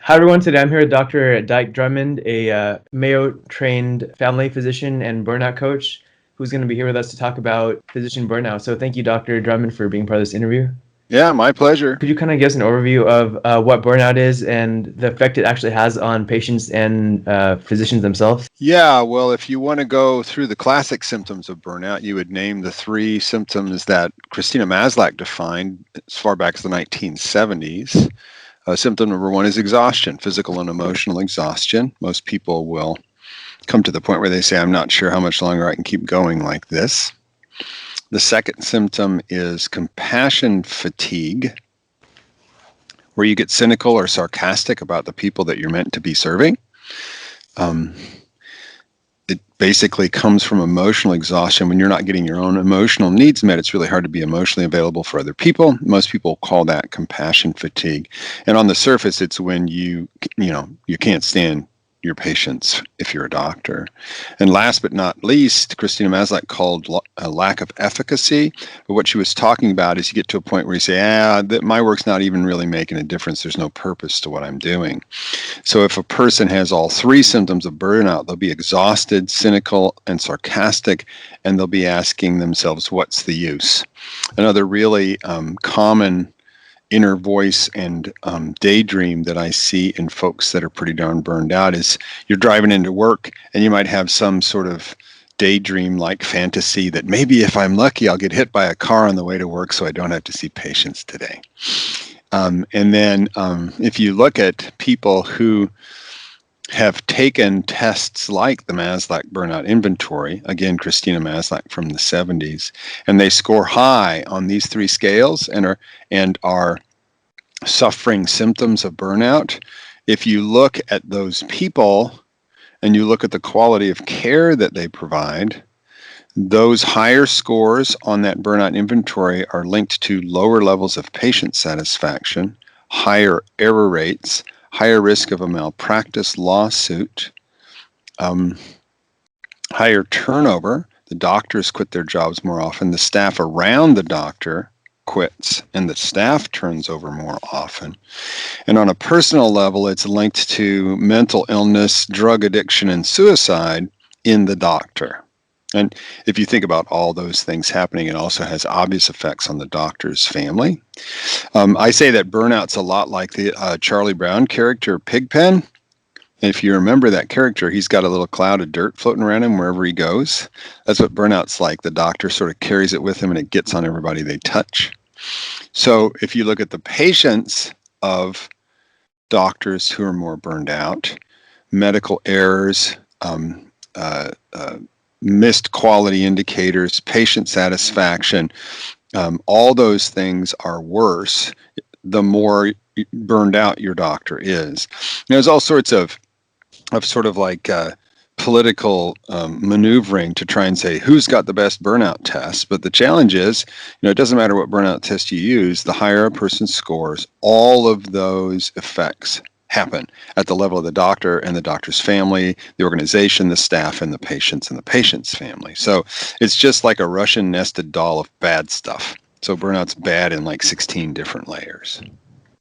Hi everyone, today I'm here with Dr. Dyke Drummond, a Mayo-trained family physician and burnout coach who's going to be here with us to talk about physician burnout. So thank you, Dr. Drummond, for being part of this interview. Yeah, my pleasure. Could you kind of give us an overview of what burnout is and the effect it actually has on patients and physicians themselves? Yeah, well, if you want to go through the classic symptoms of burnout, you would name the three symptoms that Christina Maslach defined as far back as the 1970s. Symptom number one is exhaustion, physical and emotional exhaustion. Most people will come to the point where they say, I'm not sure how much longer I can keep going like this. The second symptom is compassion fatigue, where you get cynical or sarcastic about the people that you're meant to be serving. It basically comes from emotional exhaustion. When you're not getting your own emotional needs met, it's really hard to be emotionally available for other people. Most people call that compassion fatigue. And on the surface, it's when you can't stand your patients if you're a doctor. And last but not least, Christina Maslach called a lack of efficacy. But what she was talking about is you get to a point where you say, my work's not even really making a difference. There's no purpose to what I'm doing. So if a person has all three symptoms of burnout, they'll be exhausted, cynical, and sarcastic, and they'll be asking themselves, what's the use? Another really common inner voice and daydream that I see in folks that are pretty darn burned out is you're driving into work and you might have some sort of daydream like fantasy that maybe if I'm lucky, I'll get hit by a car on the way to work so I don't have to see patients today. And then if you look at people who have taken tests like the Maslach Burnout Inventory, again, Christina Maslach from the 70s, and they score high on these three scales and are suffering symptoms of burnout. If you look at those people and you look at the quality of care that they provide, those higher scores on that burnout inventory are linked to lower levels of patient satisfaction, higher error rates, higher risk of a malpractice lawsuit, higher turnover. The doctors quit their jobs more often. The staff around the doctor quits, and the staff turns over more often. And on a personal level, it's linked to mental illness, drug addiction, and suicide in the doctor. And if you think about all those things happening, it also has obvious effects on the doctor's family. I say that burnout's a lot like the Charlie Brown character, Pigpen. If you remember that character, he's got a little cloud of dirt floating around him wherever he goes. That's what burnout's like. The doctor sort of carries it with him and it gets on everybody they touch. So if you look at the patients of doctors who are more burned out, medical errors, missed quality indicators, patient satisfaction, all those things are worse the more burned out your doctor is. There's all sorts of sort of like political maneuvering to try and say who's got the best burnout test. But the challenge is, it doesn't matter what burnout test you use, the higher a person scores, all of those effects happen at the level of the doctor and the doctor's family, the organization, the staff, and the patient's family. So it's just like a Russian nested doll of bad stuff. So burnout's bad in like 16 different layers.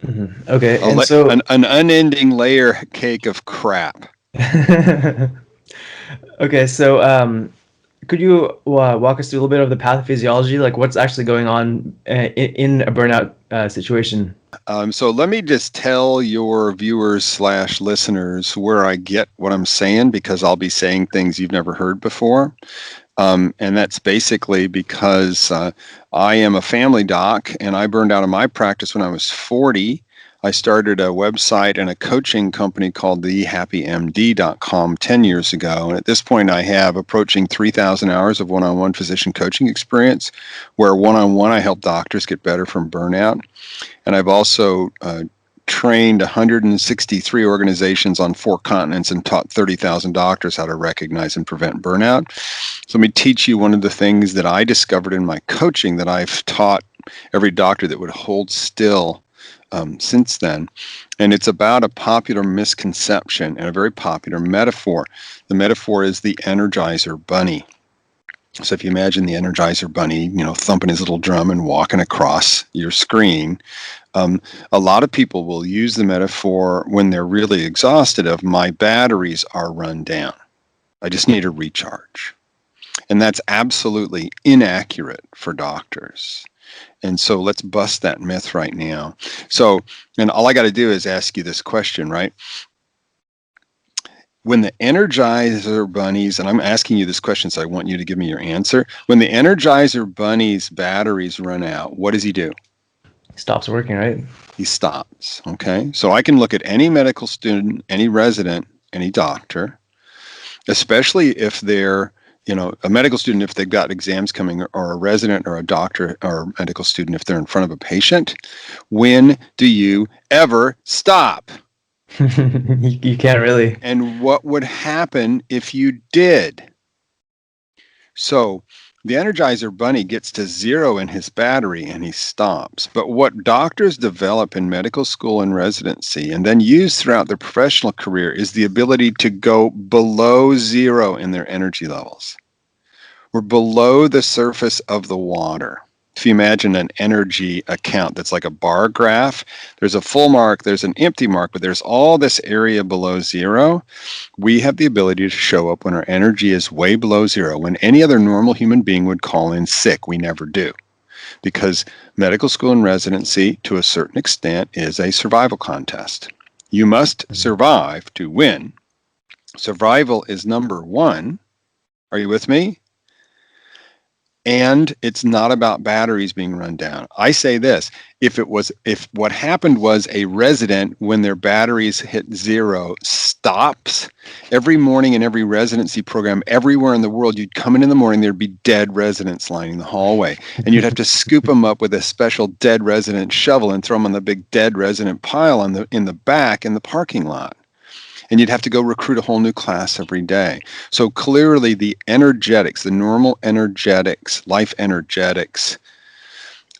Mm-hmm. Okay, and so an unending layer cake of crap. okay, so could you walk us through a little bit of the pathophysiology, like what's actually going on in a burnout situation? So let me just tell your viewers / listeners where I get what I'm saying, because I'll be saying things you've never heard before. And that's basically because I am a family doc and I burned out of my practice when I was 40. I started a website and a coaching company called thehappymd.com 10 years ago. And at this point, I have approaching 3,000 hours of one-on-one physician coaching experience, where one-on-one I help doctors get better from burnout. And I've also trained 163 organizations on 4 continents and taught 30,000 doctors how to recognize and prevent burnout. So let me teach you one of the things that I discovered in my coaching that I've taught every doctor that would hold still since then. And it's about a popular misconception and a very popular metaphor. The metaphor is the Energizer Bunny. So if you imagine the Energizer Bunny, thumping his little drum and walking across your screen, a lot of people will use the metaphor when they're really exhausted of my batteries are run down. I just need a recharge. And that's absolutely inaccurate for doctors. And so let's bust that myth right now. So, and all I got to do is ask you this question, right? When the Energizer Bunnies, and I'm asking you this question, so I want you to give me your answer. When the Energizer Bunny's batteries run out, what does he do? Stops working, right? He stops. Okay. So I can look at any medical student, any resident, any doctor, especially if they're, a medical student, if they've got exams coming, or a resident or a doctor or a medical student, if they're in front of a patient. When do you ever stop? You can't really. And what would happen if you did? So the Energizer Bunny gets to 0 in his battery and he stops. But what doctors develop in medical school and residency and then use throughout their professional career is the ability to go below 0 in their energy levels. We're below the surface of the water. If you imagine an energy account that's like a bar graph, there's a full mark, there's an empty mark, but there's all this area below 0. We have the ability to show up when our energy is way below 0, when any other normal human being would call in sick. We never do, because medical school and residency, to a certain extent, is a survival contest. You must survive to win. Survival is number one. Are you with me? And it's not about batteries being run down. I say this, if what happened was a resident, when their batteries hit 0, stops, every morning in every residency program, everywhere in the world, you'd come in the morning, there'd be dead residents lining the hallway. And you'd have to scoop them up with a special dead resident shovel and throw them on the big dead resident pile in the back in the parking lot. And you'd have to go recruit a whole new class every day. So clearly the energetics, the normal energetics, life energetics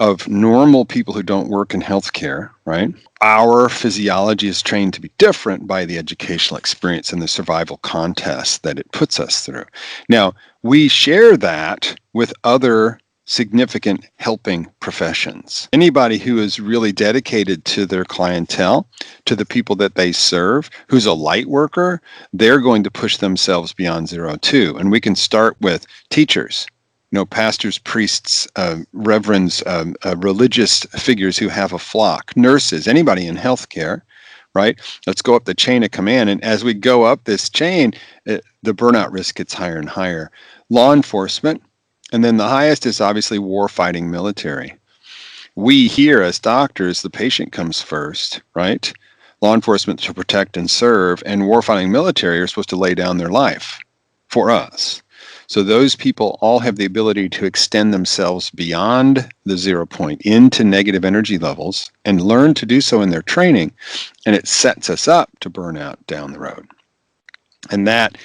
of normal people who don't work in healthcare, right? Our physiology is trained to be different by the educational experience and the survival contest that it puts us through. Now, we share that with other significant helping professions. Anybody who is really dedicated to their clientele, to the people that they serve, who's a light worker, they're going to push themselves beyond 0 too. And we can start with teachers, pastors, priests, reverends, religious figures who have a flock, nurses, anybody in healthcare, right? Let's go up the chain of command. And as we go up this chain, the burnout risk gets higher and higher. Law enforcement, and then the highest is obviously war-fighting military. We here as doctors, the patient comes first, right? Law enforcement to protect and serve, and war-fighting military are supposed to lay down their life for us. So those people all have the ability to extend themselves beyond the 0 point into negative energy levels and learn to do so in their training, and it sets us up to burn out down the road. And that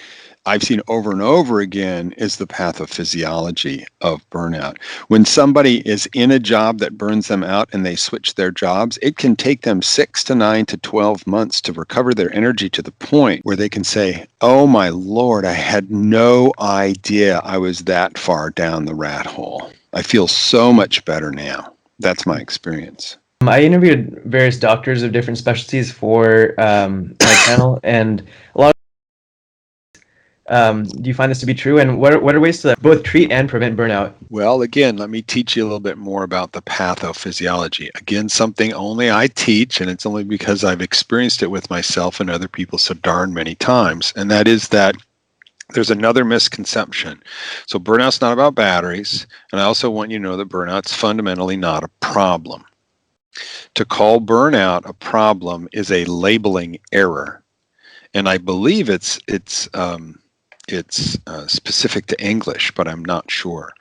I've seen over and over again is the pathophysiology of burnout. When somebody is in a job that burns them out and they switch their jobs, it can take them 6 to 9 to 12 months to recover their energy to the point where they can say, oh my Lord, I had no idea I was that far down the rat hole. I feel so much better now. That's my experience. I interviewed various doctors of different specialties for my channel, and a lot of do you find this to be true? And what are ways to both treat and prevent burnout? Well, again, let me teach you a little bit more about the pathophysiology. Again, something only I teach, and it's only because I've experienced it with myself and other people so darn many times. And that is that there's another misconception. So burnout's not about batteries. And I also want you to know that burnout's fundamentally not a problem. To call burnout a problem is a labeling error. And I believe it's specific to English, but I'm not sure.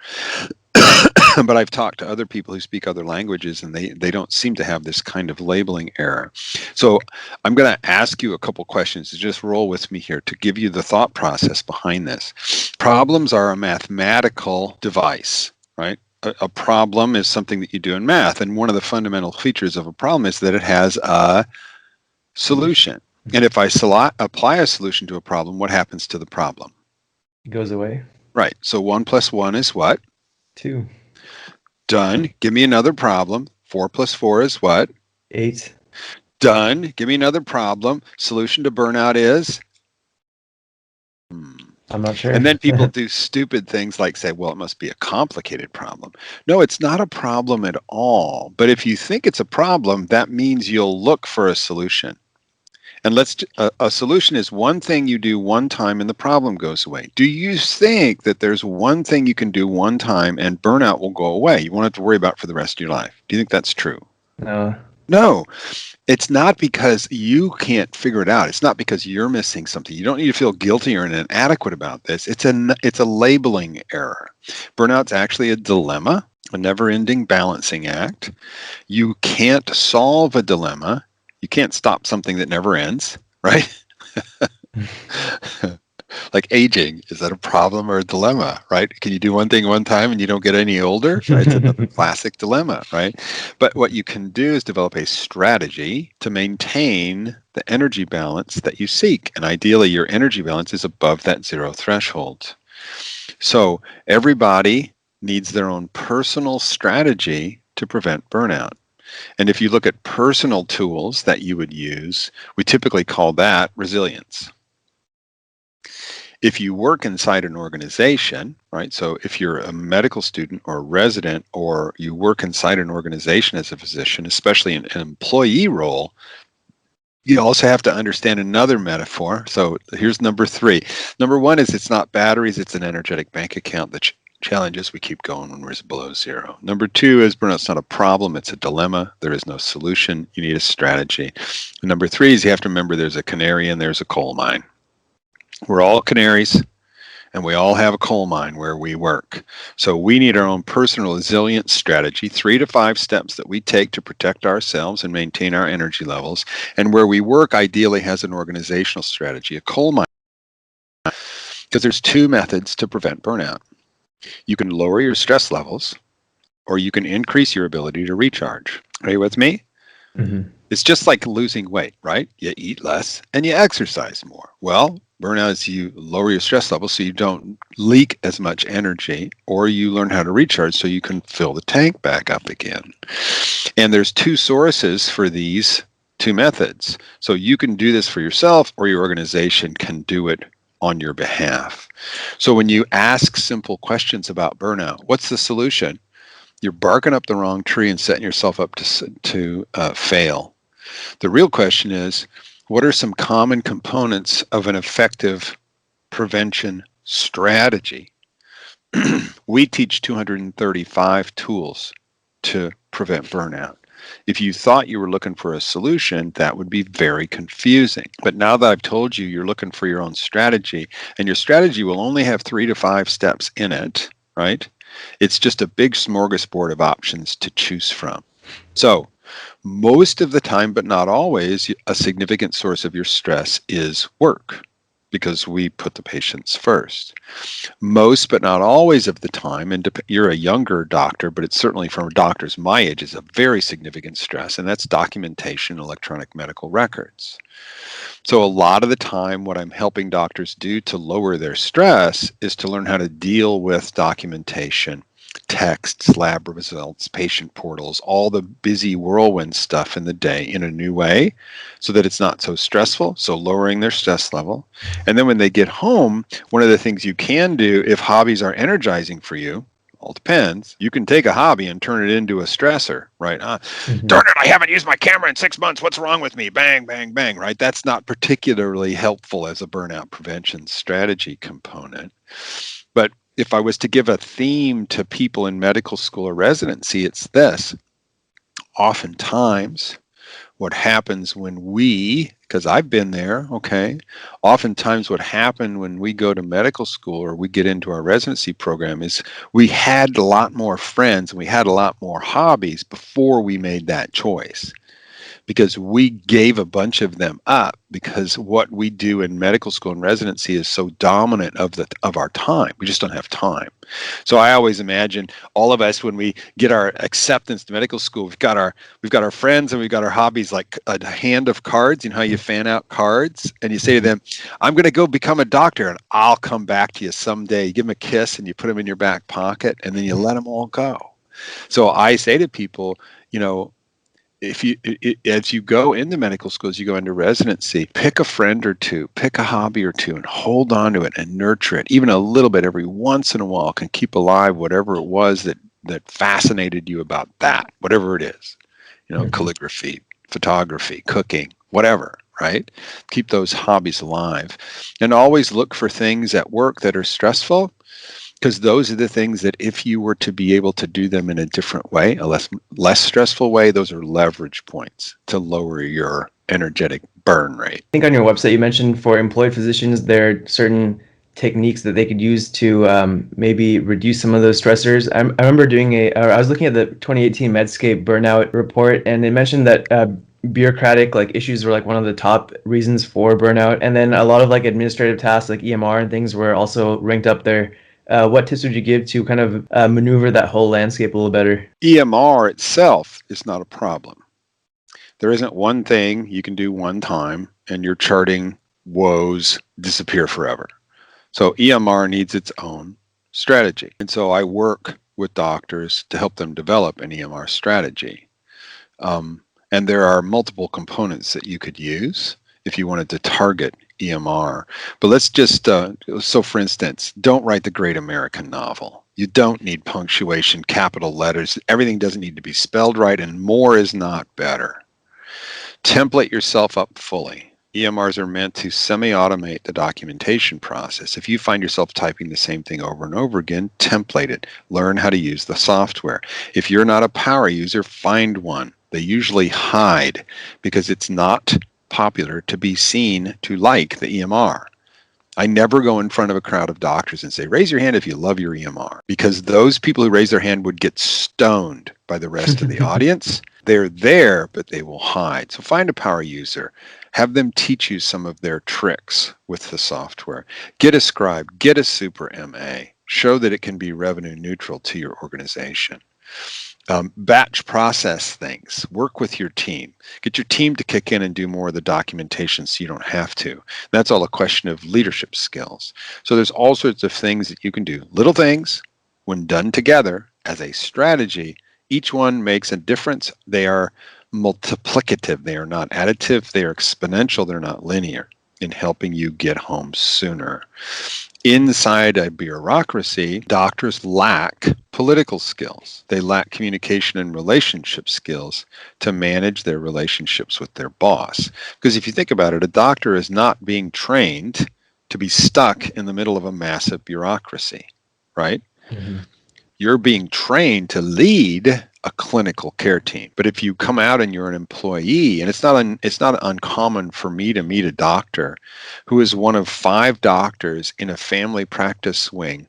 But I've talked to other people who speak other languages, and they don't seem to have this kind of labeling error. So I'm going to ask you a couple questions to just roll with me here to give you the thought process behind this. Problems are a mathematical device, right? A problem is something that you do in math, and one of the fundamental features of a problem is that it has a solution. And if I apply a solution to a problem, what happens to the problem? It goes away. Right. So 1 plus 1 is what? 2. Done. Give me another problem. 4 plus 4 is what? 8. Done. Give me another problem. Solution to burnout is? Hmm. I'm not sure. And then people do stupid things like say, well, it must be a complicated problem. No, it's not a problem at all. But if you think it's a problem, that means you'll look for a solution. And a solution is one thing you do one time and the problem goes away. Do you think that there's one thing you can do one time and burnout will go away? You won't have to worry about it for the rest of your life. Do you think that's true? No. No. It's not because you can't figure it out. It's not because you're missing something. You don't need to feel guilty or inadequate about this. It's a labeling error. Burnout's actually a dilemma, a never-ending balancing act. You can't solve a dilemma. You can't stop something that never ends, right? Like aging, is that a problem or a dilemma, right? Can you do one thing one time and you don't get any older? Right? It's another classic dilemma, right? But what you can do is develop a strategy to maintain the energy balance that you seek. And ideally, your energy balance is above that 0 threshold. So everybody needs their own personal strategy to prevent burnout. And if you look at personal tools that you would use, we typically call that resilience. If you work inside an organization, right? So if you're a medical student or a resident, or you work inside an organization as a physician, especially in an employee role, you also have to understand another metaphor. So here's number 3. Number 1 is it's not batteries, it's an energetic bank account that challenges we keep going when we're below 0. Number 2 is burnout's not a problem, it's a dilemma. There is no solution. You need a strategy. And number 3 is you have to remember there's a canary and there's a coal mine. We're all canaries, and we all have a coal mine where we work. So we need our own personal resilience strategy, 3 to 5 steps that we take to protect ourselves and maintain our energy levels. And where we work ideally has an organizational strategy, a coal mine, because there's 2 methods to prevent burnout. You can lower your stress levels, or you can increase your ability to recharge. Are you with me? Mm-hmm. It's just like losing weight, right? You eat less and you exercise more. Well, burnout is you lower your stress levels so you don't leak as much energy, or you learn how to recharge so you can fill the tank back up again. And there's 2 sources for these 2 methods. So you can do this for yourself, or your organization can do it on your behalf. So when you ask simple questions about burnout, what's the solution? You're barking up the wrong tree and setting yourself up to fail. The real question is, what are some common components of an effective prevention strategy? We teach 235 tools to prevent burnout. If you thought you were looking for a solution, that would be very confusing. But now that I've told you you're looking for your own strategy, and your strategy will only have 3 to 5 steps in it, right? It's just a big smorgasbord of options to choose from. So most of the time, but not always, a significant source of your stress is work, because we put the patients first. Most, but not always of the time, and you're a younger doctor, but it's certainly from doctors my age, is a very significant stress, and that's documentation, electronic medical records. So a lot of the time, what I'm helping doctors do to lower their stress is to learn how to deal with documentation, texts, lab results, patient portals, all the busy whirlwind stuff in the day in a new way, so that it's not so stressful, so lowering their stress level. And then when they get home, one of the things you can do, if hobbies are energizing for you, all depends, you can take a hobby and turn it into a stressor, right? Darn it, I haven't used my camera in 6 months. What's wrong with me? Bang, bang, bang, right? That's not particularly helpful as a burnout prevention strategy component. But if I was to give a theme to people in medical school or residency, it's this. Oftentimes, what happens when we, because I've been there, okay, oftentimes what happened when we go to medical school or we get into our residency program is we had a lot more friends and we had a lot more hobbies before we made that choice. because we gave a bunch of them up because what we do in medical school and residency is so dominant of our time. We just don't have time. So I always imagine all of us when we get our acceptance to medical school, we've got our friends and we've got our hobbies like a hand of cards. You know how you fan out cards and you say to them, I'm going to go become a doctor and I'll come back to you someday. You give them a kiss and you put them in your back pocket and then you let them all go. So I say to people, you know, if you as you go into medical schools, you go into residency, pick a friend or two, pick a hobby or two, and hold on to it and nurture it. Even a little bit every once in a while can keep alive whatever it was that fascinated you about that, whatever it is. You know, calligraphy, photography, cooking, whatever, right? Keep those hobbies alive. And always look for things at work that are stressful, because those are the things that if you were to be able to do them in a different way, a less stressful way, those are leverage points to lower your energetic burn rate. I think on your website you mentioned for employed physicians there are certain techniques that they could use to maybe reduce some of those stressors. I remember I was looking at the 2018 Medscape Burnout report, and they mentioned that bureaucratic like issues were like one of the top reasons for burnout, and then a lot of like administrative tasks like EMR and things were also ranked up there. What tips would you give to kind of maneuver that whole landscape a little better? EMR itself is not a problem. There isn't one thing you can do one time and your charting woes disappear forever. So EMR needs its own strategy. And so I work with doctors to help them develop an EMR strategy. And there are multiple components that you could use if you wanted to target EMR. But let's just, so for instance, don't write the great American novel. You don't need punctuation, capital letters. Everything doesn't need to be spelled right, and more is not better. Template yourself up fully. EMRs are meant to semi-automate the documentation process. If you find yourself typing the same thing over and over again, template it. Learn how to use the software. If you're not a power user, find one. They usually hide because it's not popular to be seen to like the EMR. I never go in front of a crowd of doctors and say, raise your hand if you love your EMR, because those people who raise their hand would get stoned by the rest of the audience. They're there, but they will hide. So find a power user. Have them teach you some of their tricks with the software. Get a scribe, get a super MA. Show that it can be revenue neutral to your organization. Batch process things. Work with your team. Get your team to kick in and do more of the documentation so you don't have to. That's all a question of leadership skills. So there's all sorts of things that you can do. Little things, when done together as a strategy, each one makes a difference. They are multiplicative. They are not additive. They are exponential. They're not linear in helping you get home sooner. Inside a bureaucracy, doctors lack political skills. They lack communication and relationship skills to manage their relationships with their boss. Because if you think about it, a doctor is not being trained to be stuck in the middle of a massive bureaucracy, right? Mm-hmm. You're being trained to lead a clinical care team. But if you come out and you're an employee, and it's not uncommon for me to meet a doctor who is one of 5 doctors in a family practice wing,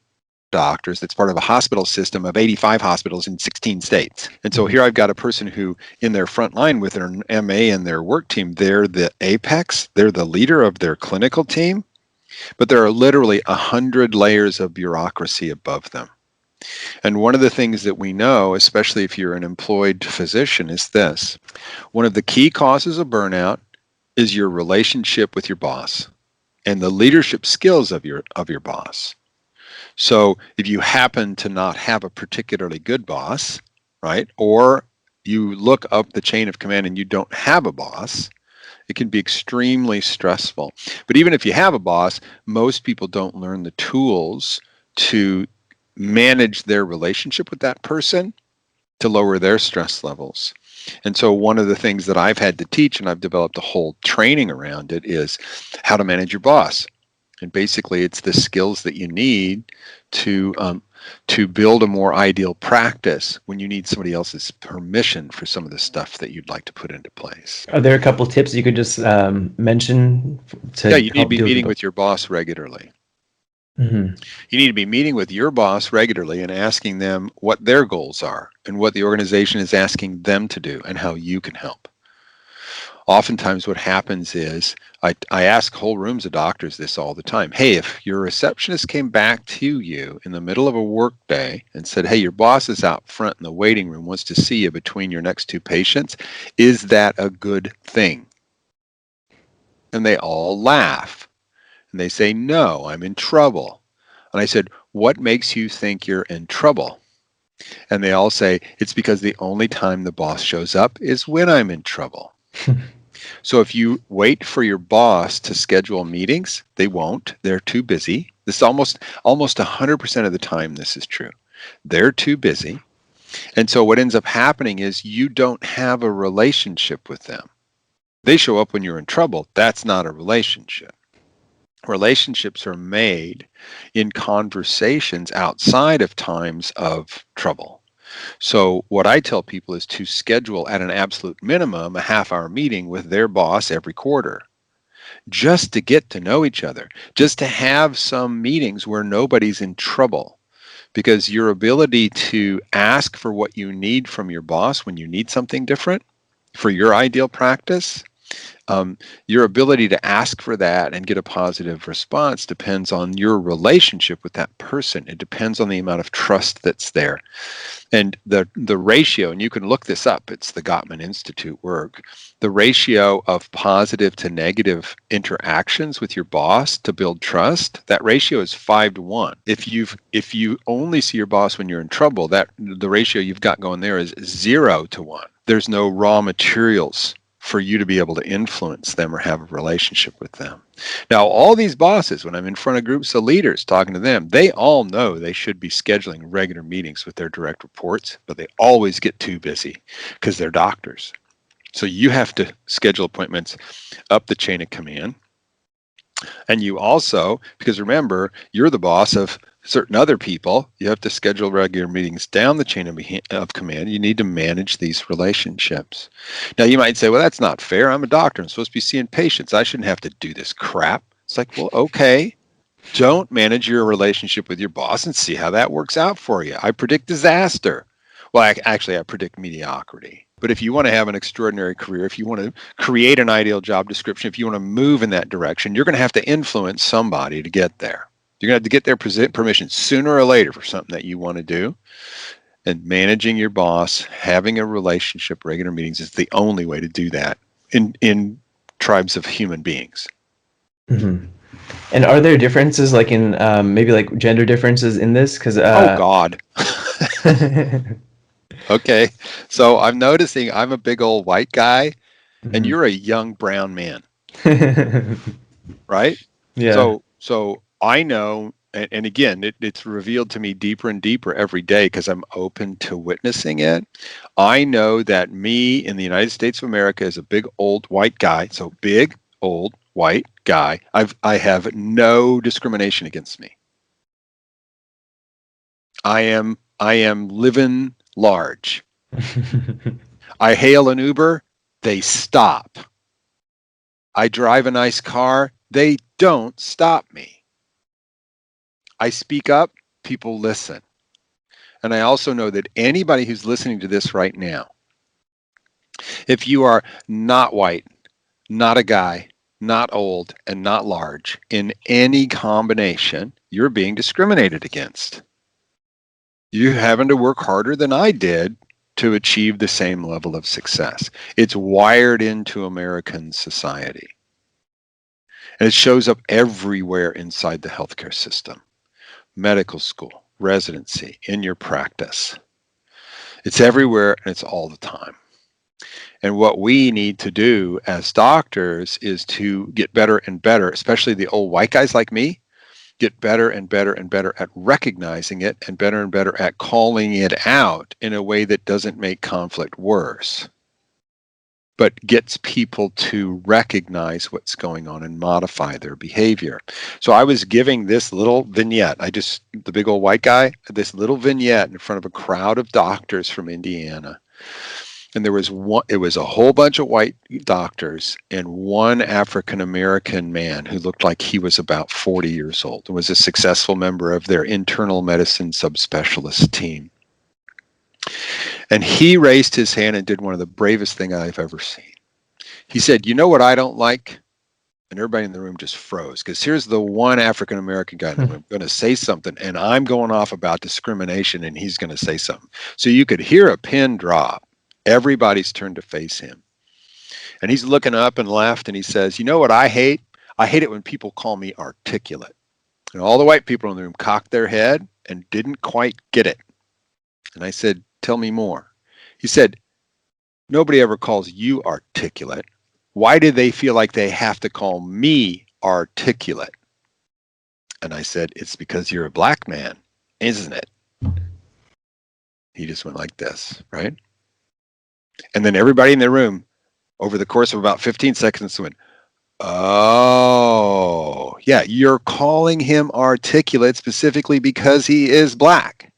doctors that's part of a hospital system of 85 hospitals in 16 states. And so here I've got a person who in their front line with their MA and their work team, they're the apex, they're the leader of their clinical team, but there are literally 100 layers of bureaucracy above them. And one of the things that we know, especially if you're an employed physician, is this. One of the key causes of burnout is your relationship with your boss and the leadership skills of your boss. So if you happen to not have a particularly good boss, right, or you look up the chain of command and you don't have a boss, it can be extremely stressful. But even if you have a boss, most people don't learn the tools to manage their relationship with that person to lower their stress levels. And so one of the things that I've had to teach, and I've developed a whole training around it, is how to manage your boss. And basically it's the skills that you need to build a more ideal practice when you need somebody else's permission for some of the stuff that you'd like to put into place. Are there a couple tips you could just mention to you need to help be deal meeting with your boss regularly. Mm-hmm. You need to be meeting with your boss regularly and asking them what their goals are and what the organization is asking them to do and how you can help. Oftentimes what happens is I ask whole rooms of doctors this all the time. Hey, if your receptionist came back to you in the middle of a work day and said, hey, your boss is out front in the waiting room, wants to see you between your next two patients, is that a good thing? And they all laugh. And they say, no, I'm in trouble. And I said, what makes you think you're in trouble? And they all say, it's because the only time the boss shows up is when I'm in trouble. So if you wait for your boss to schedule meetings, they won't. They're too busy. This is almost 100% of the time this is true. They're too busy. And so what ends up happening is you don't have a relationship with them. They show up when you're in trouble. That's not a relationship. Relationships are made in conversations outside of times of trouble. So what I tell people is to schedule at an absolute minimum a half-hour meeting with their boss every quarter, just to get to know each other, just to have some meetings where nobody's in trouble. Because your ability to ask for what you need from your boss when you need something different for your ideal practice, your ability to ask for that and get a positive response depends on your relationship with that person. It depends on the amount of trust that's there. And the ratio, and you can look this up, it's the Gottman Institute work, the ratio of positive to negative interactions with your boss to build trust, that ratio is 5-1. If you only see your boss when you're in trouble, that the ratio you've got going there is 0-1. There's no raw materials for you to be able to influence them or have a relationship with them. Now, all these bosses, when I'm in front of groups of leaders talking to them, they all know they should be scheduling regular meetings with their direct reports, but they always get too busy because they're doctors. So you have to schedule appointments up the chain of command. And you also, because remember, you're the boss of certain other people, you have to schedule regular meetings down the chain of command. You need to manage these relationships. Now, you might say, well, that's not fair. I'm a doctor. I'm supposed to be seeing patients. I shouldn't have to do this crap. It's like, well, okay. Don't manage your relationship with your boss and see how that works out for you. I predict disaster. Well, I predict mediocrity. But if you want to have an extraordinary career, if you want to create an ideal job description, if you want to move in that direction, you're going to have to influence somebody to get there. You're going to have to get their permission sooner or later for something that you want to do. And managing your boss, having a relationship, regular meetings is the only way to do that in tribes of human beings. Mm-hmm. And are there differences, like in maybe like gender differences in this? Because oh God. Okay, so I'm noticing I'm a big old white guy, and you're a young brown man, right? Yeah. So I know, and again, it's revealed to me deeper and deeper every day because I'm open to witnessing it. I know that me in the United States of America is a big old white guy, so big old white guy. I have no discrimination against me. I am living large. I hail an Uber, they stop. I drive a nice car, they don't stop me. I speak up, people listen. And I also know that anybody who's listening to this right now, if you are not white, not a guy, not old, and not large, in any combination, you're being discriminated against. You're having to work harder than I did to achieve the same level of success. It's wired into American society. And it shows up everywhere inside the healthcare system, medical school, residency, in your practice. It's everywhere and it's all the time. And what we need to do as doctors is to get better and better, especially the old white guys like me, get better and better and better at recognizing it and better at calling it out in a way that doesn't make conflict worse, but gets people to recognize what's going on and modify their behavior. So I was giving this little vignette, the big old white guy, this little vignette in front of a crowd of doctors from Indiana. And it was a whole bunch of white doctors and one African-American man who looked like he was about 40 years old and was a successful member of their internal medicine subspecialist team. And he raised his hand and did one of the bravest things I've ever seen. He said, "You know what I don't like?" And everybody in the room just froze, because here's the one African American guy in the room going to say something, and I'm going off about discrimination, and he's going to say something. So you could hear a pin drop. Everybody's turned to face him. And he's looking up and left, and he says, "You know what I hate? I hate it when people call me articulate." And all the white people in the room cocked their head and didn't quite get it. And I said, "Tell me more." He said, "Nobody ever calls you articulate. Why do they feel like they have to call me articulate?" And I said, "It's because you're a black man, isn't it?" He just went like this, right? And then everybody in the room, over the course of about 15 seconds, went, "Oh, yeah, you're calling him articulate specifically because he is black.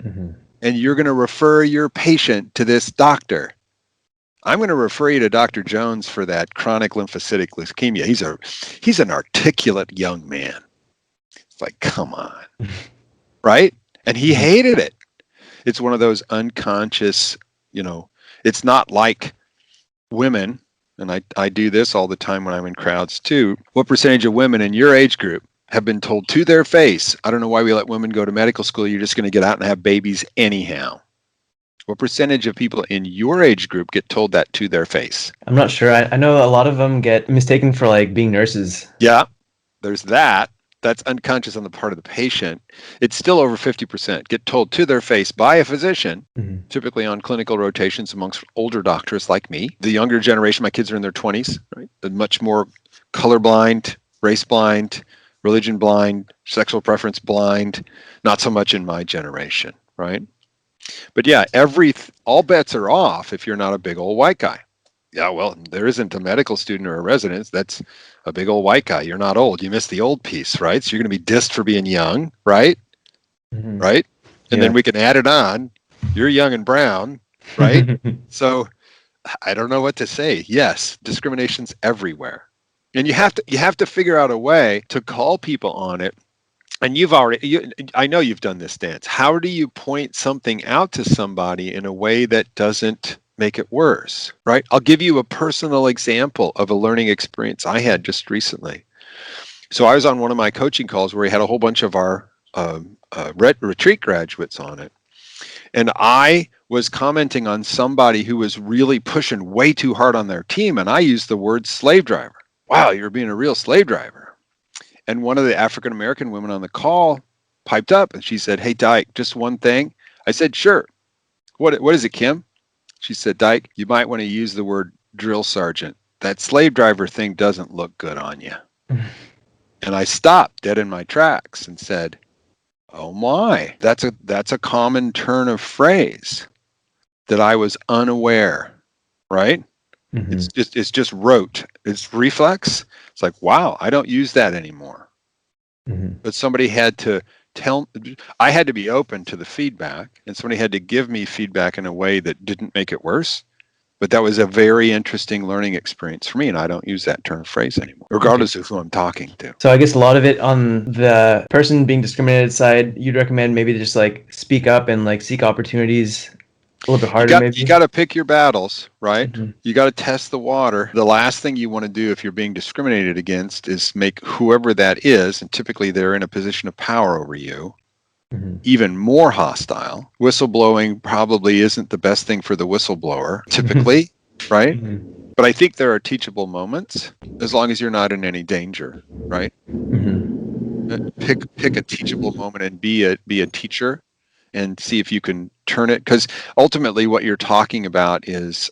Mm-hmm. And you're going to refer your patient to this doctor. I'm going to refer you to Dr. Jones for that chronic lymphocytic leukemia. He's an articulate young man." It's like, come on, right? And he hated it. It's one of those unconscious, it's not like women, and I do this all the time when I'm in crowds too. What percentage of women in your age group have been told to their face, "I don't know why we let women go to medical school. You're just going to get out and have babies anyhow"? What percentage of people in your age group get told that to their face? I'm not sure. I know a lot of them get mistaken for like being nurses. Yeah, there's that. That's unconscious on the part of the patient. It's still over 50% get told to their face by a physician, typically on clinical rotations amongst older doctors like me. The younger generation, my kids are in their 20s, right? They're much more colorblind, race blind, religion blind, sexual preference blind. Not so much in my generation, right? But yeah, all bets are off if you're not a big old white guy. Yeah, well, there isn't a medical student or a resident that's a big old white guy. You're not old. You missed the old piece, right? So you're going to be dissed for being young, right? Mm-hmm. Right? And Yeah. then we can add it on. You're young and brown, right? So I don't know what to say. Yes, discrimination's everywhere. And you have to figure out a way to call people on it. And I know you've done this dance. How do you point something out to somebody in a way that doesn't make it worse, right? I'll give you a personal example of a learning experience I had just recently. So I was on one of my coaching calls where we had a whole bunch of our retreat graduates on it. And I was commenting on somebody who was really pushing way too hard on their team. And I used the word slave driver. Wow, you're being a real slave driver. And one of the African American women on the call piped up and she said, "Hey, Dyke, just one thing." I said, "Sure. What is it, Kim?" She said, "Dyke, you might want to use the word drill sergeant. That slave driver thing doesn't look good on you." And I stopped dead in my tracks and said, "Oh my, that's a common turn of phrase that I was unaware," right? Mm-hmm. It's just rote. It's reflex. It's like, wow, I don't use that anymore. Mm-hmm. But somebody had to I had to be open to the feedback, and somebody had to give me feedback in a way that didn't make it worse. But that was a very interesting learning experience for me, and I don't use that turn of phrase anymore, regardless of who I'm talking to. So I guess a lot of it on the person being discriminated side, you'd recommend maybe to just like speak up and like seek opportunities a little bit harder, maybe. You got to pick your battles, right? Mm-hmm. You got to test the water. The last thing you want to do if you're being discriminated against is make whoever that is, and typically they're in a position of power over you, even more hostile. Whistleblowing probably isn't the best thing for the whistleblower, typically, right? But I think there are teachable moments as long as you're not in any danger, right? Pick a teachable moment and be a teacher and see if you can turn it, because ultimately what you're talking about is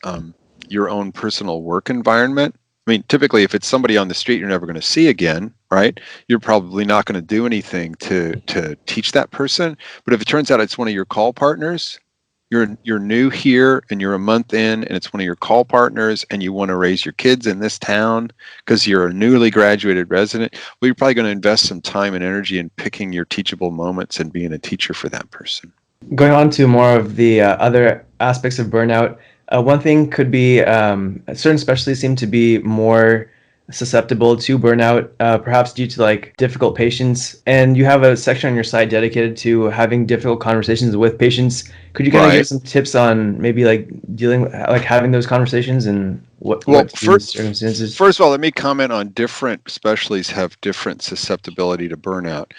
your own personal work environment. I mean, typically if it's somebody on the street you're never going to see again, right, you're probably not going to do anything to teach that person. But if it turns out it's one of your call partners, you're new here and you're a month in and it's one of your call partners and you want to raise your kids in this town because you're a newly graduated resident, well, you're probably going to invest some time and energy in picking your teachable moments and being a teacher for that person. Going on to more of the other aspects of burnout, one thing could be certain specialties seem to be more susceptible to burnout, perhaps due to like difficult patients. And you have a section on your site dedicated to having difficult conversations with patients. Could you kind of give Right. some tips on maybe like dealing with like having those conversations and Well, what to do in circumstances? first of all, let me comment on different specialties have different susceptibility to burnout.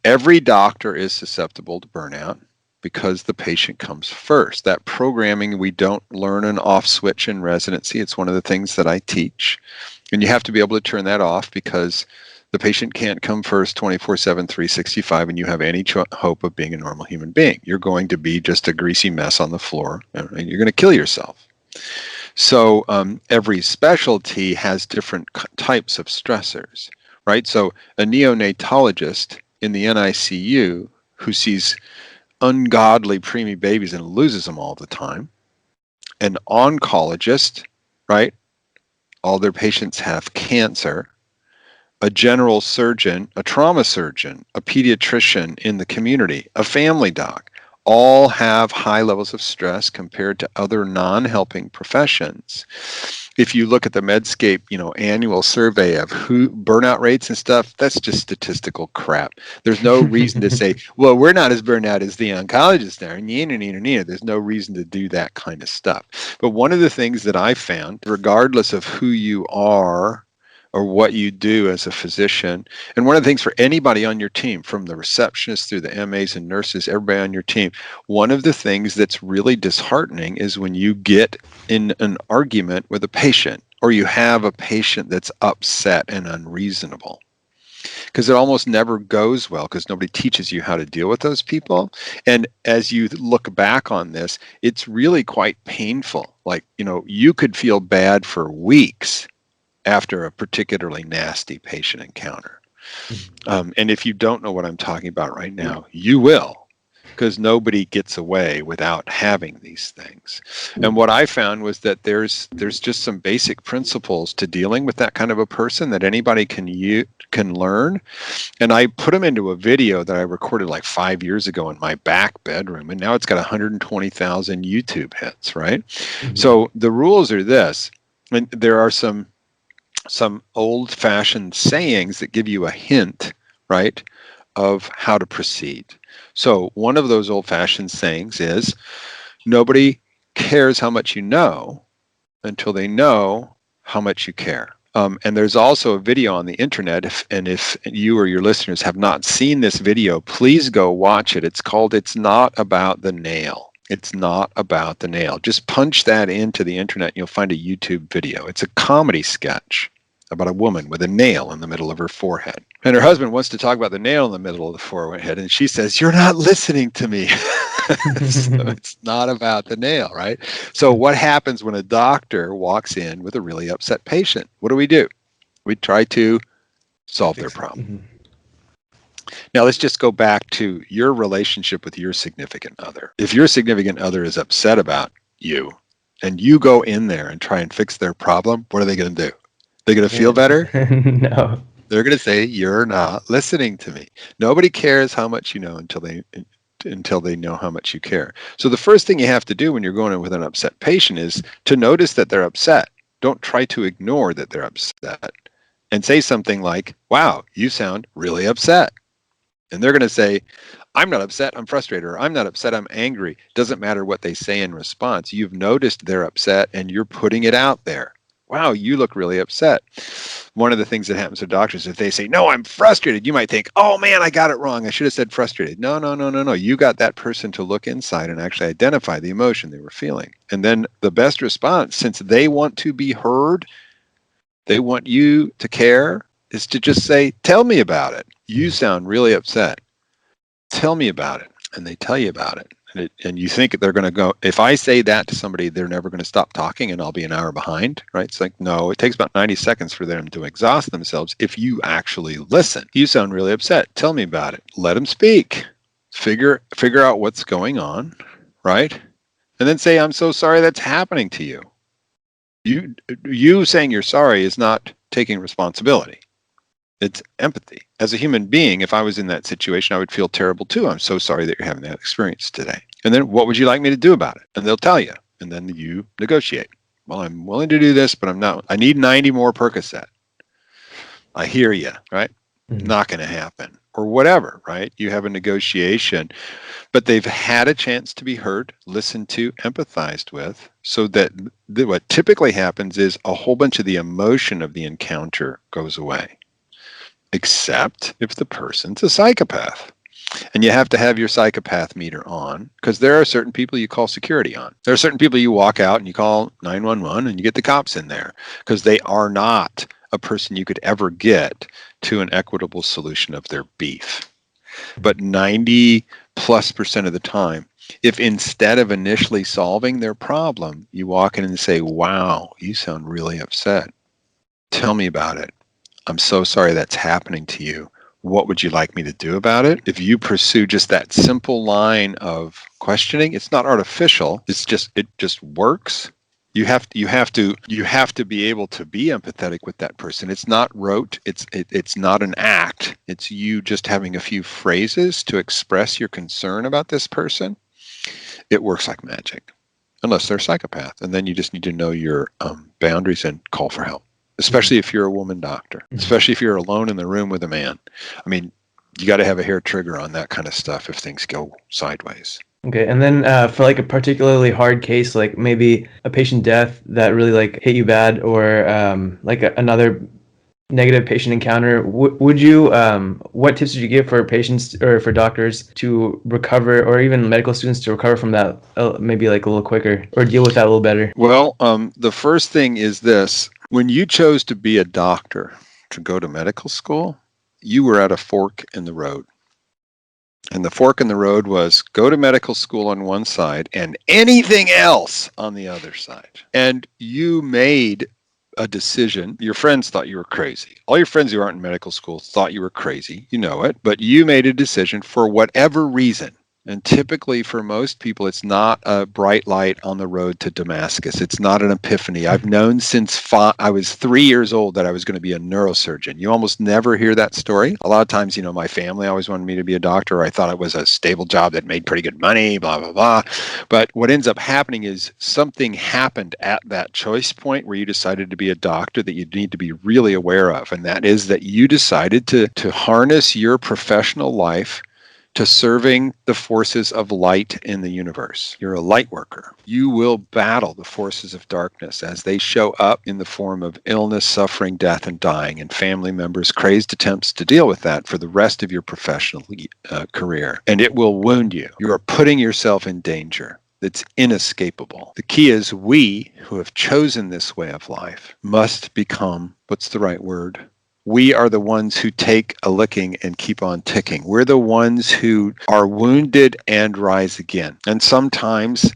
Every doctor is susceptible to burnout because the patient comes first. That programming, we don't learn an off switch in residency. It's one of the things that I teach. And you have to be able to turn that off because the patient can't come first 24/7, 365, and you have any hope of being a normal human being. You're going to be just a greasy mess on the floor, and you're going to kill yourself. So every specialty has different types of stressors, right? So a neonatologist in the NICU who sees ungodly preemie babies and loses them all the time, an oncologist, right? All their patients have cancer, a general surgeon, a trauma surgeon, a pediatrician in the community, a family doc, all have high levels of stress compared to other non-helping professions. If you look at the Medscape, annual survey of who burnout rates and stuff, that's just statistical crap. There's no reason to say, well, we're not as burned out as the oncologists are. There's no reason to do that kind of stuff. But one of the things that I found, regardless of who you are or what you do as a physician. And one of the things for anybody on your team, from the receptionists through the MAs and nurses, everybody on your team, one of the things that's really disheartening is when you get in an argument with a patient or you have a patient that's upset and unreasonable. Because it almost never goes well because nobody teaches you how to deal with those people. And as you look back on this, it's really quite painful. Like, you could feel bad for weeks after a particularly nasty patient encounter. And if you don't know what I'm talking about right now, you will, because nobody gets away without having these things. And what I found was that there's just some basic principles to dealing with that kind of a person that anybody can learn. And I put them into a video that I recorded like 5 years ago in my back bedroom, and now it's got 120,000 YouTube hits, right? So the rules are this, and there are some old-fashioned sayings that give you a hint, right, of how to proceed. So one of those old-fashioned sayings is, nobody cares how much you know until they know how much you care. And there's also a video on the internet, if you or your listeners have not seen this video, please go watch it. It's called It's Not About the Nail. It's not about the nail. Just punch that into the internet and you'll find a YouTube video. It's a comedy sketch about a woman with a nail in the middle of her forehead. And her husband wants to talk about the nail in the middle of the forehead, and she says, "You're not listening to me." So it's not about the nail, right? So what happens when a doctor walks in with a really upset patient? What do? We try to solve their problem. Now let's just go back to your relationship with your significant other. If your significant other is upset about you and you go in there and try and fix their problem, what are they going to do? They're going to feel better? No. They're going to say, "You're not listening to me." Nobody cares how much you know until they know how much you care. So the first thing you have to do when you're going in with an upset patient is to notice that they're upset. Don't try to ignore that they're upset. And say something like, "Wow, you sound really upset." And they're going to say, "I'm not upset, I'm frustrated," or "I'm not upset, I'm angry." Doesn't matter what they say in response. You've noticed they're upset and you're putting it out there. "Wow, you look really upset." One of the things that happens to doctors, if they say, "No, I'm frustrated," you might think, "Oh man, I got it wrong. I should have said frustrated." No, no, no, no, no. You got that person to look inside and actually identify the emotion they were feeling. And then the best response, since they want to be heard, they want you to care, is to just say, "Tell me about it. You sound really upset. Tell me about it." And they tell you about it. And you think they're going to go, if I say that to somebody, they're never going to stop talking and I'll be an hour behind, right? It's like, no, it takes about 90 seconds for them to exhaust themselves if you actually listen. "You sound really upset. Tell me about it." Let them speak. Figure out what's going on, right? And then say, "I'm so sorry that's happening to you." You saying you're sorry is not taking responsibility. It's empathy. As a human being, if I was in that situation, I would feel terrible too. "I'm so sorry that you're having that experience today." And then, "What would you like me to do about it?" And they'll tell you. And then you negotiate. "Well, I'm willing to do this, but I'm not. I need 90 more Percocet." I hear you, right? Mhm. Not going to happen. Or whatever, right? You have a negotiation, but they've had a chance to be heard, listened to, empathized with, so that what typically happens is a whole bunch of the emotion of the encounter goes away, except if the person's a psychopath. And you have to have your psychopath meter on, because there are certain people you call security on. There are certain people you walk out and you call 911 and you get the cops in there, because they are not a person you could ever get to an equitable solution of their beef. But 90+% of the time, if instead of initially solving their problem, you walk in and say, wow, you sound really upset. Tell me about it. I'm so sorry that's happening to you. What would you like me to do about it? If you pursue just that simple line of questioning, it's not artificial. It just works. You have to be able to be empathetic with that person. It's not rote. It's not an act. It's you just having a few phrases to express your concern about this person. It works like magic, unless they're a psychopath, and then you just need to know your boundaries and call for help. Especially if you're a woman doctor, especially if you're alone in the room with a man. I mean, you got to have a hair trigger on that kind of stuff if things go sideways. Okay, and then for like a particularly hard case, like maybe a patient death that really like hit you bad, or like another negative patient encounter, would you what tips would you give for patients or for doctors to recover, or even medical students to recover from that maybe like a little quicker, or deal with that a little better? Well, the first thing is this. When you chose to be a doctor, to go to medical school, you were at a fork in the road. And the fork in the road was go to medical school on one side and anything else on the other side. And you made a decision. Your friends thought you were crazy. All your friends who aren't in medical school thought you were crazy. You know it. But you made a decision for whatever reason. And typically for most people, it's not a bright light on the road to Damascus. It's not an epiphany. I've known since I was 3 years old that I was going to be a neurosurgeon. You almost never hear that story. A lot of times, my family always wanted me to be a doctor. I thought it was a stable job that made pretty good money, blah, blah, blah. But what ends up happening is something happened at that choice point where you decided to be a doctor that you need to be really aware of. And that is that you decided to harness your professional life to serving the forces of light in the universe. You're a light worker. You will battle the forces of darkness as they show up in the form of illness, suffering, death, and dying, and family members' crazed attempts to deal with that for the rest of your professional career. And it will wound you. You are putting yourself in danger. That's inescapable. The key is we who have chosen this way of life must become, what's the right word? We are the ones who take a licking and keep on ticking. We're the ones who are wounded and rise again. And sometimes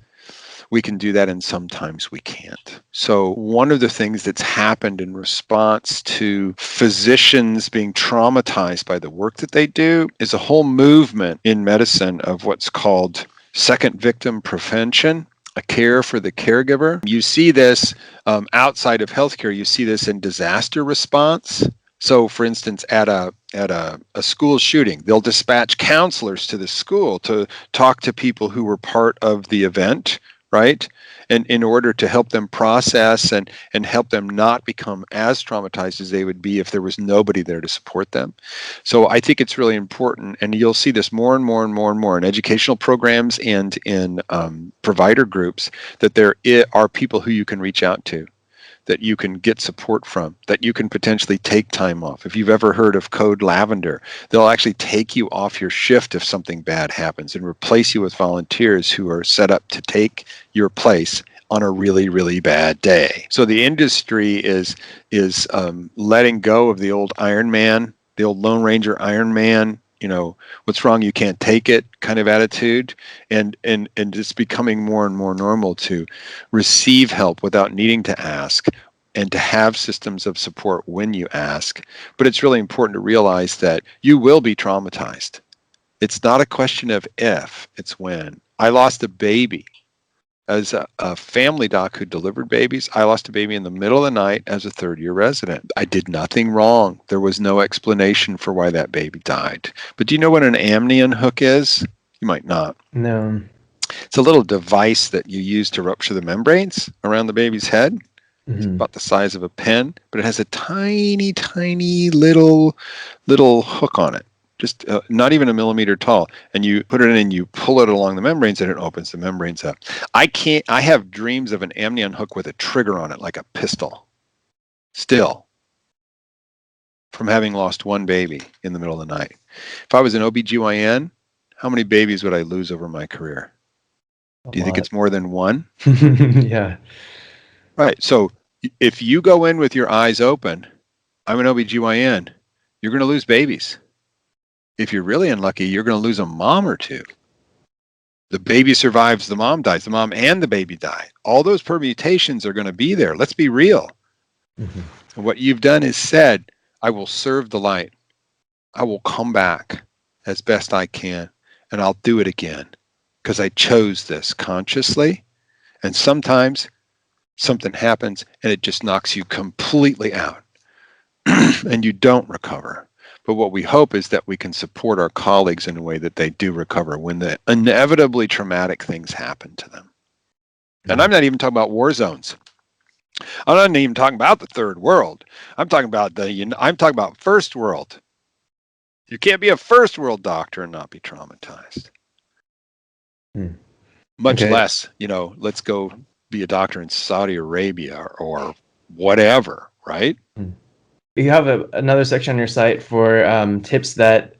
we can do that and sometimes we can't. So one of the things that's happened in response to physicians being traumatized by the work that they do is a whole movement in medicine of what's called second victim prevention, a care for the caregiver. You see this outside of healthcare. You see this in disaster response. So, for instance, at a school shooting, they'll dispatch counselors to the school to talk to people who were part of the event, right? And in order to help them process and help them not become as traumatized as they would be if there was nobody there to support them. So I think it's really important, and you'll see this more and more and more and more in educational programs and in provider groups, that there are people who you can reach out to, that you can get support from, that you can potentially take time off. If you've ever heard of Code Lavender, they'll actually take you off your shift if something bad happens and replace you with volunteers who are set up to take your place on a really, really bad day. So the industry is letting go of the old Iron Man, the old Lone Ranger Iron Man, what's wrong, you can't take it kind of attitude, and it's becoming more and more normal to receive help without needing to ask and to have systems of support when you ask. But it's really important to realize that you will be traumatized. It's not a question of if, it's when. I lost a baby. As a family doc who delivered babies, I lost a baby in the middle of the night as a third-year resident. I did nothing wrong. There was no explanation for why that baby died. But do you know what an amnion hook is? You might not. No. It's a little device that you use to rupture the membranes around the baby's head. Mhm. about the size of a pen, but it has a tiny, tiny little hook on it, just not even a millimeter tall. And you put it in and you pull it along the membranes, and it opens the membranes up. I have dreams of an amnion hook with a trigger on it, like a pistol, still, from having lost one baby in the middle of the night. If I was an OBGYN, how many babies would I lose over my career? A Do you think lot. it's more than one? Yeah. Right. So if you go in with your eyes open, I'm an OBGYN, you're going to lose babies. If you're really unlucky, you're going to lose a mom or two. The baby survives, the mom dies, the mom and the baby die. All those permutations are going to be there. Let's be real. Mhm. And what you've done is said, I will serve the light. I will come back as best I can, and I'll do it again because I chose this consciously. And sometimes something happens and it just knocks you completely out and you don't recover. But what we hope is that we can support our colleagues in a way that they do recover when the inevitably traumatic things happen to them. And Mhm. I'm not even talking about war zones. I'm not even talking about the third world. I'm talking about first world. You can't be a first world doctor and not be traumatized. Hmm. Much Okay. less, let's go be a doctor in Saudi Arabia or whatever, right? Hmm. You have another section on your site for tips that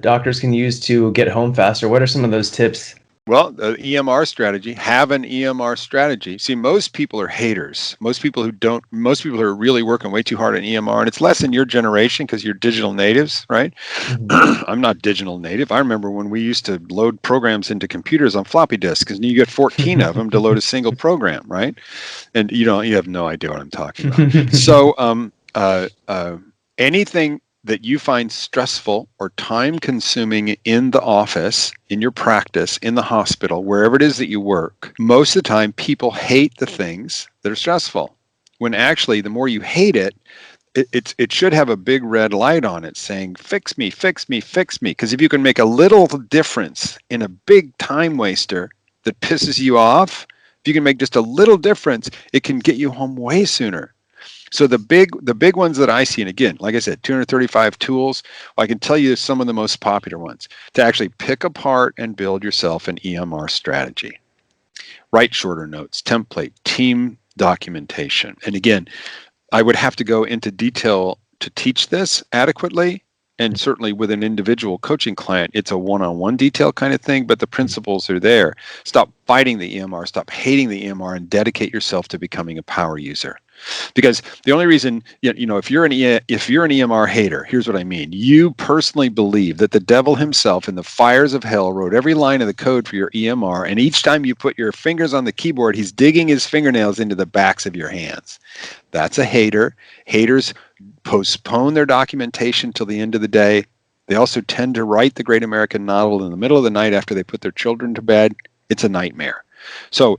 doctors can use to get home faster. What are some of those tips? Well, the EMR strategy, have an EMR strategy. See, most people are haters. Most people are really working way too hard on EMR, and it's less in your generation because you're digital natives, right? Mhm. I'm not digital native. I remember when we used to load programs into computers on floppy disks, and you get 14 of them to load a single program, right? And you have no idea what I'm talking about. So, anything that you find stressful or time consuming in the office, in your practice, in the hospital, wherever it is that you work, most of the time people hate the things that are stressful. When actually, the more you hate it, it should have a big red light on it saying, fix me, fix me, fix me. Because if you can make a little difference in a big time waster that pisses you off, if you can make just a little difference, it can get you home way sooner. So the big ones that I see, and again, like I said, 235 tools, I can tell you some of the most popular ones to actually pick apart and build yourself an EMR strategy. Write shorter notes, template, team documentation. And again, I would have to go into detail to teach this adequately. And certainly with an individual coaching client, it's a one-on-one detail kind of thing, but the principles are there. Stop fighting the EMR, stop hating the EMR, and dedicate yourself to becoming a power user. Because the only reason, if you're an EMR hater, here's what I mean. You personally believe that the devil himself in the fires of hell wrote every line of the code for your EMR, and each time you put your fingers on the keyboard, he's digging his fingernails into the backs of your hands. That's a hater. Haters postpone their documentation till the end of the day. They also tend to write the great American novel in the middle of the night after they put their children to bed. It's a nightmare. So,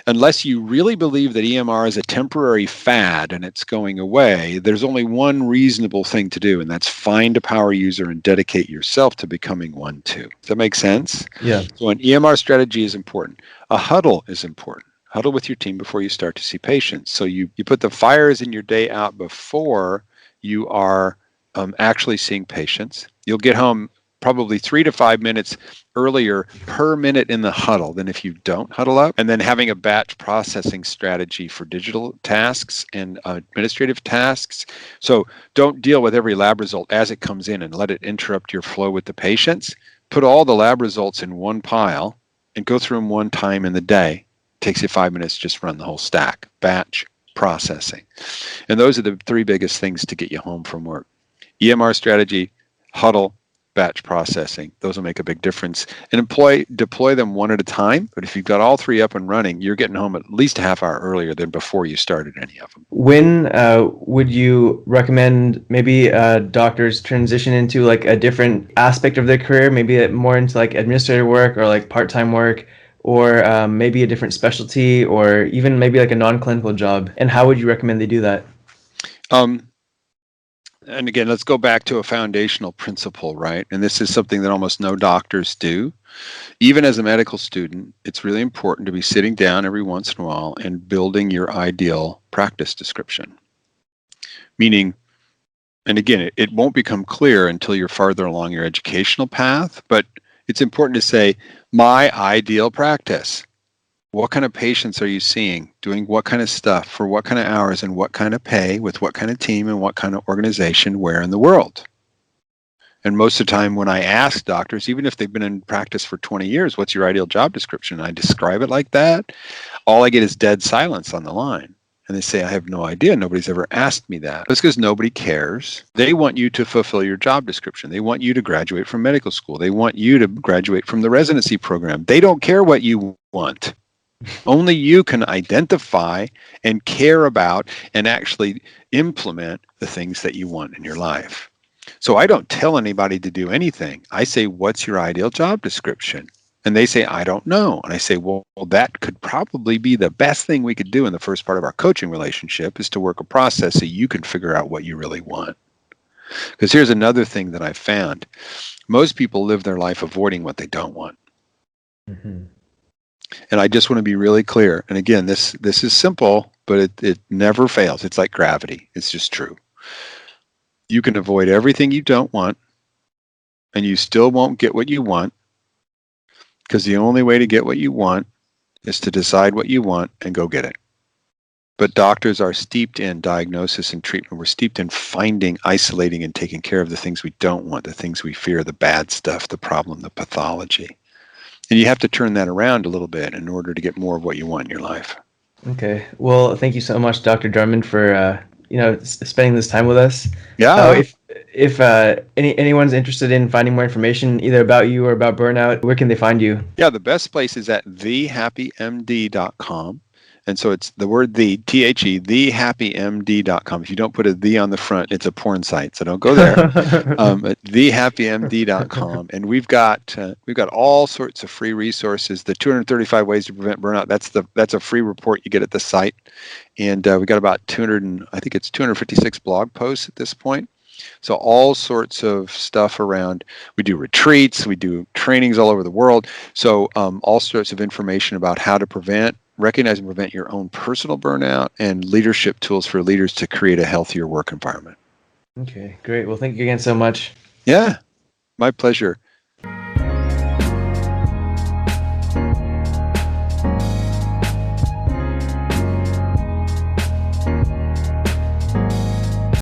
unless you really believe that EMR is a temporary fad and it's going away, there's only one reasonable thing to do, and that's find a power user and dedicate yourself to becoming one too. Does that make sense? Yeah. So, an EMR strategy is important. A huddle is important. Huddle with your team before you start to see patients. So, you put the fires in your day out before you are actually seeing patients. You'll get home probably 3 to 5 minutes earlier per minute in the huddle than if you don't huddle up. And then having a batch processing strategy for digital tasks and administrative tasks. So don't deal with every lab result as it comes in and let it interrupt your flow with the patients. Put all the lab results in one pile and go through them one time in the day. It takes you 5 minutes, just run the whole stack. Batch processing. And those are the three biggest things to get you home from work. EMR strategy, huddle, batch processing. Those will make a big difference. And deploy them one at a time. But if you've got all three up and running, you're getting home at least a half hour earlier than before you started any of them. When would you recommend maybe doctors transition into like a different aspect of their career, maybe more into like administrative work or like part-time work, or maybe a different specialty, or even maybe like a non-clinical job? And how would you recommend they do that? Um, And again, let's go back to a foundational principle, right? And this is something that almost no doctors do. Even as a medical student, it's really important to be sitting down every once in a while and building your ideal practice description. Meaning, and again, it won't become clear until you're farther along your educational path, but it's important to say, my ideal practice. What kind of patients are you seeing? Doing what kind of stuff for what kind of hours and what kind of pay with what kind of team and what kind of organization where in the world? And most of the time when I ask doctors, even if they've been in practice for 20 years, what's your ideal job description? And I describe it like that, all I get is dead silence on the line. And they say, I have no idea. Nobody's ever asked me that. That's because nobody cares. They want you to fulfill your job description. They want you to graduate from medical school. They want you to graduate from the residency program. They don't care what you want. Only you can identify and care about and actually implement the things that you want in your life. So I don't tell anybody to do anything. I say, what's your ideal job description? And they say, I don't know. And I say, well, that could probably be the best thing we could do in the first part of our coaching relationship is to work a process so you can figure out what you really want. Because here's another thing that I've found. Most people live their life avoiding what they don't want. Mm-hmm. And I just want to be really clear. And again, this is simple, but it never fails. It's like gravity. It's just true. You can avoid everything you don't want, and you still won't get what you want. Because the only way to get what you want is to decide what you want and go get it. But doctors are steeped in diagnosis and treatment. We're steeped in finding, isolating, and taking care of the things we don't want, the things we fear, the bad stuff, the problem, the pathology. And you have to turn that around a little bit in order to get more of what you want in your life. Okay. Well, thank you so much, Dr. Drummond, for spending this time with us. Yeah. If anyone's interested in finding more information either about you or about burnout, where can they find you? Yeah, the best place is at thehappymd.com. And so it's the word the, T-H-E, thehappymd.com. If you don't put a the on the front, it's a porn site, so don't go there. At thehappymd.com. And we've got all sorts of free resources. The 235 ways to prevent burnout, that's a free report you get at the site. And we got about 256 blog posts at this point. So all sorts of stuff around. We do retreats, we do trainings all over the world. So all sorts of information about how to recognize and prevent your own personal burnout and leadership tools for leaders to create a healthier work environment. Okay, great. Well, thank you again so much. Yeah, my pleasure.